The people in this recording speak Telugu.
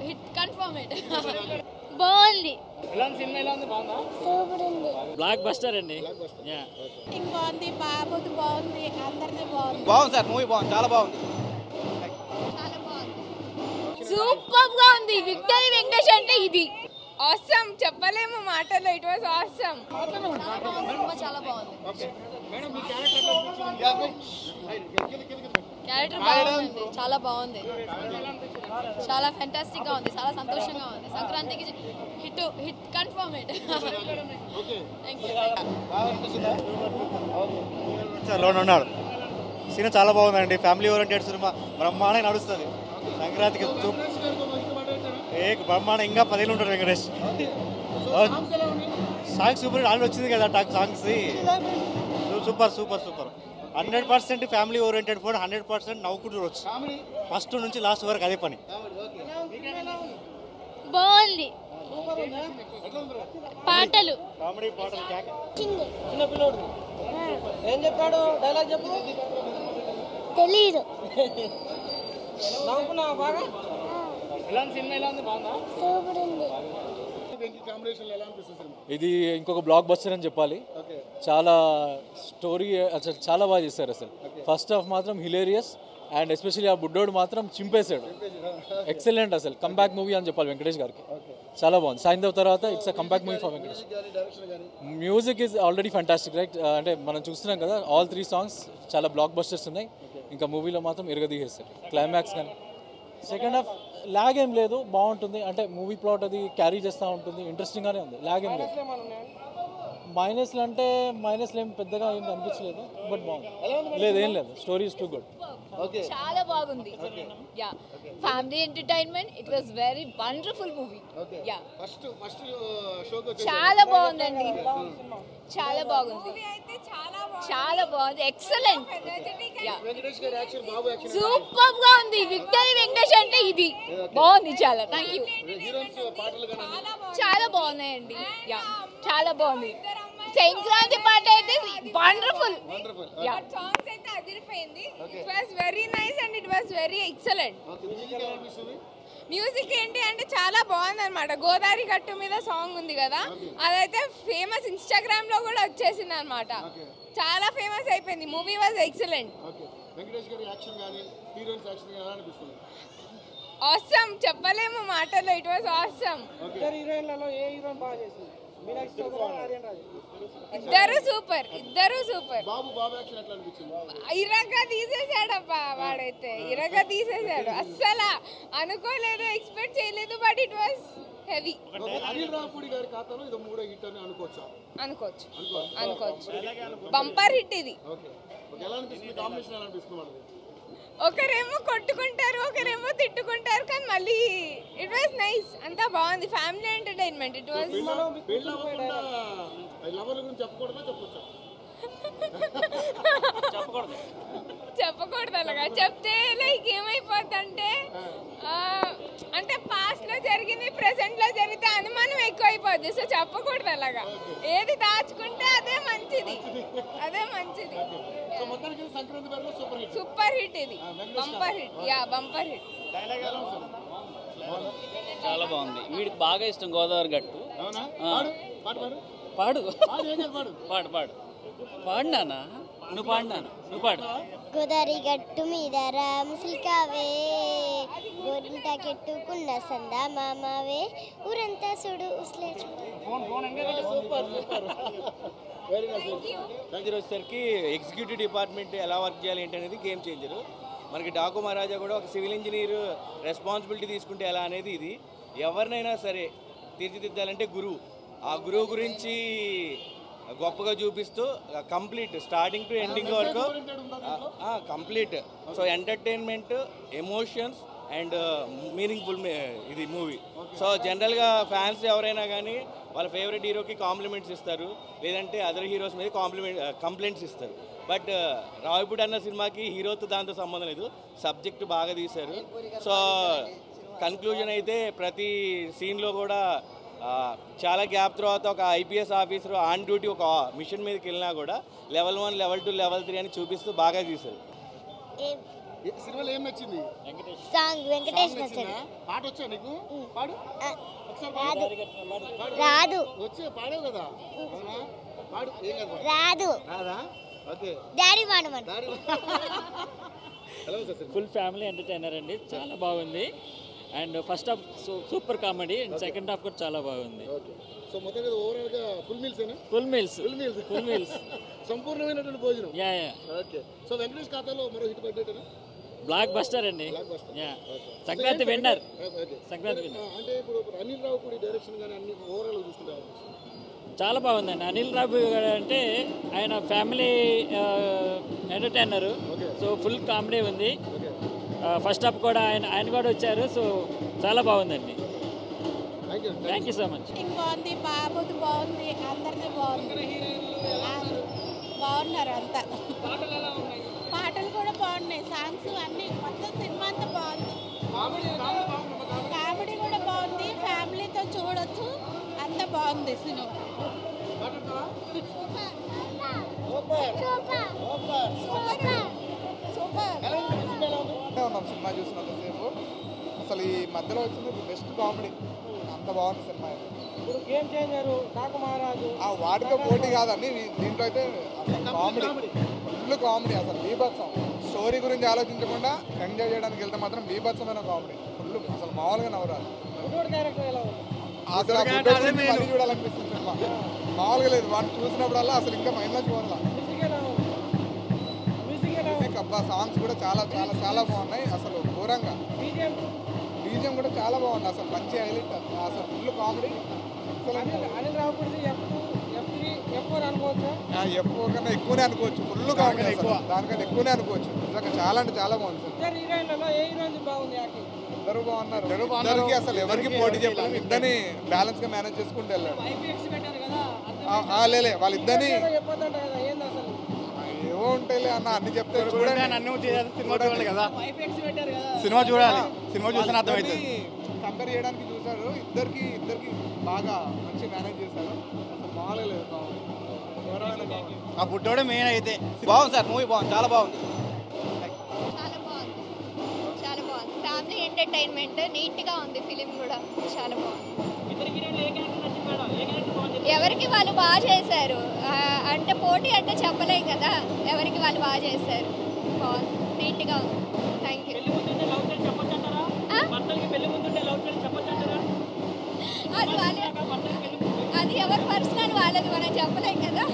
హిట్ కన్ఫర్మ్ ఇట్ బాగుంది సూపర్ ఉంది బ్లాక్ బస్టర్ అండి బాగుంది బాబుది బాగుంది అందరిది బాగుంది బాగుంది సార్ మూవీ బాగుంది చాలా బాగుంది సూపర్ గా ఉంది విక్టరీ వెంకటేష్ అంటే ఇది ఆసమ్ చెప్పలేము మాటల్లో ఇట్ వాస్ ఆసమ్ సినిమా చాలా బాగుంది క్యారెక్టర్ బాగుంది చాలా బాగుంది చాలా ఫెంటాస్టిక్ గా ఉంది చాలా సంతోషంగా ఉంది సంక్రాంతికి హిట్ కన్ఫర్మ్ ఇట్ ఉన్నాడు సినిమా చాలా బాగుందండి ఫ్యామిలీ ఓరియంటెడ్ సినిమా బ్రహ్మాండంగా నడుస్తుంది సంక్రాంతికి బ్రహ్మాండం ఇంకా 10 ఏళ్ళు ఉంటాడు వెంకటేష్ సాంగ్స్ సూపర్ ఆల్రెడీ వచ్చింది కదా songs super super super 100% family oriented phone 100% నవ్వుకుంటూ చూడొచ్చు ఫస్ట్ నుంచి లాస్ట్ వరకు అదే పని బాగుంది పాటలు కామెడీ పాటలు చిన్న పిల్లోడు ఏం చెప్పాడు డైలాగ్ చెప్పు తెలీదు నవ్వుకున్నావా బాగా సూపర్ ఉంది ఇది ఇంకొక బ్లాక్ బస్టర్ అని చెప్పాలి చాలా స్టోరీ అసలు చాలా బాగా చేశారు అసలు ఫస్ట్ హాఫ్ మాత్రం హిలేరియస్ అండ్ ఎస్పెషల్లీ ఆ బుడ్డోడు మాత్రం చింపేశాడు ఎక్సలెంట్ అసలు కంబ్యాక్ మూవీ అని చెప్పాలి వెంకటేష్ గారికి చాలా బాగుంది సాయంత్రం తర్వాత it's a comeback movie for Venkatesh music is already fantastic right అంటే మనం చూస్తున్నాం కదా ఆల్ 3 సాంగ్స్ చాలా బ్లాక్ బస్టర్స్ ఉన్నాయి ఇంకా మూవీలో మాత్రం ఇరగదీసేస్తారు క్లైమాక్స్ కానీ సెకండ్ హాఫ్ లాగ్ ఏం లేదు బాగుంటుంది అంటే మూవీ ప్లాట్ అది క్యారీ చేస్తూ ఉంటుంది ఇంట్రెస్టింగ్గానే ఉంది లాగ్ ఏం లేదు మైనస్లు అంటే మైనస్లు ఏం పెద్దగా ఏం కనిపించలేదు బట్ బాగుంది లేదు ఏం లేదు స్టోరీ ఇస్ టూ గుడ్ చాలా బాగుంది yeah family entertainment it was very wonderful movie yeah చాలా బాగుందండి చాలా బాగుంది చాలా బాగుంది ఎక్సలెంట్ సూపర్ గా ఉంది విక్టరీ వెంకటేష్ అంటే ఇది బాగుంది చాలా థ్యాంక్ యూ చాలా బాగున్నాయండి యా చాలా బాగుంది సంక్రాంతి పాట అయితే వండర్ఫుల్ సాంగ్స్ అయితే అదిరిపోయింది it was very nice and it was very excellent music ఏంటి అంటే చాలా బాగుంది అనమాట గోదావరి గట్టు మీద సాంగ్ ఉంది కదా అదైతే ఫేమస్ ఇన్స్టాగ్రామ్ లో కూడా వచ్చేసింది అనమాట చాలా ఫేమస్ అయిపోయింది మూవీ వాజ్ ఎక్సలెంట్ ఆసమ్ చెప్పలేము మాటల్లో ఇట్ వాజ్ ఆసమ్ ఇద్దరు సూపర్ ఇరగా తీసేసాడబ్బా వాడైతే ఇరగా తీసేసాడు అస్సలు అనుకోలేదు ఎక్స్పెక్ట్ చేయలేదు బట్ ఇట్ వాస్ హెవీ అనుకోవచ్చు బంపర్ హిట్ ఇది ఒకరేమో కొట్టుకుంటారు ఒకరేమో తిట్టుకుంటారు కానీ మళ్ళీ ఇట్ వాస్ నైస్ అంతా బాగుంది ఫ్యామిలీ ఎంటర్టైన్మెంట్ ఇట్ వాస్ చెప్పకూడదు అలాగా చెప్తే లైక్ ఏమైపోద్ది అంటే పాస్ట్ లో జరిగింది ప్రెసెంట్ లో జరిగితే అనుమానం ఎక్కువ అయిపోద్ది సో చెప్పకూడదు అలాగా ఏది దాచుకుంటే అదే మంచిది సూపర్ హిట్ ఇది బంపర్ హిట్ బంపర్ హిట్ చాలా బాగుంది వీడికి బాగా ఇష్టం గోదావరి గట్టు పాడు నాన్న నువ్వు పాడు గోదావరి గట్టు మీద రామసిల్కావే గోరింట కెట్టుకున్న సందా మామావే ఊరంతా చూడు వచ్చేసరికి ఎగ్జిక్యూటివ్ డిపార్ట్మెంట్ ఎలా వర్క్ చేయాలి ఏంటి అనేది గేమ్ చేంజరు మనకి డాకు మహారాజా కూడా ఒక సివిల్ ఇంజనీర్ రెస్పాన్సిబిలిటీ తీసుకుంటే ఎలా అనేది ఇది ఎవరినైనా సరే తీర్చిదిద్దాలంటే గురువు ఆ గురువు గురించి గొప్పగా చూపిస్తూ కంప్లీట్ స్టార్టింగ్ టు ఎండింగ్ వరకు complete so entertainment emotions and meaningful ఇది మూవీ సో జనరల్గా ఫ్యాన్స్ ఎవరైనా కానీ వాళ్ళ ఫేవరెట్ హీరోకి కాంప్లిమెంట్స్ ఇస్తారు లేదంటే అదర్ హీరోస్ మీద కంప్లైంట్స్ ఇస్తారు బట్ రావిపూడి అన్న సినిమాకి హీరోతో దాంతో సంబంధం లేదు సబ్జెక్ట్ బాగా తీశారు సో కన్క్లూజన్ అయితే ప్రతి సీన్లో కూడా చాలా గ్యాప్ తర్వాత ఒక ఐపీఎస్ ఆఫీసర్ ఆన్ డ్యూటీ ఒక మిషన్ మీదకి వెళ్ళినా కూడా లెవెల్ 1 లెవెల్ 2 లెవెల్ 3 అని చూపిస్తూ బాగా తీశారు సినిమాలో ఏం నచ్చింది? సాంగ్ వెంకటేష్ నచ్చిందా? నచ్చాడు. పాట వచ్చా నీకు? పాడు ఒకసారి రాదు పాడు. రాదు వచ్చే పాడావు కదా, అవునా? పాడు. ఏం కదా రాదు రాదా? ఓకే. డాడీ మానమన్ daddy hello sir. Full family entertainer అండి, చాలా బాగుంది. And first half super comedy and second half కూడా చాలా బాగుంది. ఓకే. సో మొత్తం మీద ఓవరాల్ గా ఫుల్ మీల్స్ ఏనా? Full meals full meals. Full meals సంపూర్ణమైనటువంటి భోజనం. Yeah okay. సో వెంకటేష్ ఖాతాలో మరో హిట్ పడ్డేటనా? బ్లాక్ బస్టర్ అండి. Blockbuster. Yeah okay. Sankranti winner. Okay. Sankranti winner. అంటే ఇప్పుడు అనిల్ రావు కూడా డైరెక్షన్ కానీ అన్ని ఓవరాల్ చూసుకుంటే చాలా బాగుందండి. అనిల్ రావు గారు అంటే ఆయన family entertainer, so full comedy ఉంది. ఫస్ట్ హాఫ్ కూడా ఆయన కూడా వచ్చారు, సో చాలా బాగుందండి. Thank you so much. బాగుంది, బాబుది బాగుంది, అందరిది బాగుంది, బాగున్నారు అంతా. పాటలు కూడా బాగున్నాయి, సాంగ్స్ అన్ని, మొత్తం సినిమా అంతా బాగుంది. కామెడీ కూడా బాగుంది, ఫ్యామిలీతో చూడొచ్చు, అంత బాగుంది సినిమా. ఉన్నాం సినిమా చూసినంతసేపు. అసలు ఈ మధ్యలో వచ్చింది బెస్ట్ కామెడీ, అంత బాగుంది సినిమా. ఇప్పుడు గేమ్ చేంజరు డాకు మహారాజు ఆ వాటితో పోటీ కాదండి దీంట్లో అయితే. అసలు కామెడీ ఫుల్ కామెడీ, అసలు బీభత్సం. స్టోరీ గురించి ఆలోచించకుండా ఎంజాయ్ చేయడానికి వెళ్తే మాత్రం బీభత్సమైన కామెడీ ఫుల్. అసలు మామూలుగా నవ్వరాదు. క్యారెక్టర్ ఎలా ఉంది? అసలు ఆ బుడ్డోడి గురించి మళ్ళీ చూడాలనిపిస్తుంది సినిమా. మామూలుగా లేదు, వాటిని చూసినప్పుడల్లా అసలు ఇంకా మైండ్లో చూడాలి. మ్యూజిక్ అబ్బా, సాంగ్స్ కూడా చాలా చాలా చాలా బాగున్నాయి. అసలు ఘోరంగా బీజిఎం కూడా చాలా బాగుంది. అసలు మంచి హైలైట్, అసలు full comedy. Anil Ravipudi F4 అనుకోవచ్చు. F4 కన్నా ఎక్కువనే అనుకోవచ్చు. ఫుల్ కామెడీ, దానికన్నా ఎక్కువనే అనుకోవచ్చు. నిజంగా చాలా అంటే చాలా బాగుంది సార్. ఇద్దరు హీరోయిన్లలో ఏ హీరోయిన్ బాగుంది యాక్టింగ్? ఇద్దరు బాగున్నారు. ఇద్దరికి అసలు ఎవరికి పోటీ చెప్పలేదు. ఇద్దరిని బ్యాలెన్స్ గా మేనేజ్ చేసుకుంటూ వెళ్ళారు. లేలే వాళ్ళిద్దరిని చెప్పొద్దంట కదా, ఏంది అసలు? ఏవో ఉంటాయిలే అన్న, అన్ని చెప్తే చూడండి. సినిమా చూడాలి కదా, పెట్టారు కదా, సినిమా చూడాలి. సినిమా చూసిన అర్థమవుతుంది. కంపేర్ చేయడానికి చూసారు. ఇద్దరికి బాగా మంచి మేనేజ్ చేశారు. అసలు మామూలుగా లేదు కామెడీ. ఆ బుడ్డోడే మెయిన్ అయితే. బాగుంది సార్, మూవీ బాగుంది, చాలా బాగుంది. చాలా బాగుంది, చాలా బాగుంది. ఫ్యామిలీ ఎంటర్టైన్మెంట్, నీట్గా ఉంది ఫిలిం కూడా, చాలా బాగుంది. ఎవరికి వాళ్ళు బాగా చేశారు, అంటే పోటీ అంటే చెప్పలేం కదా, ఎవరికి వాళ్ళు బాగా చేశారు. బాగుంది, నీట్గా ఉంది. Thank you. అది ఎవరి పర్సనల్ వాళ్ళది, మనం చెప్పలేం కదా.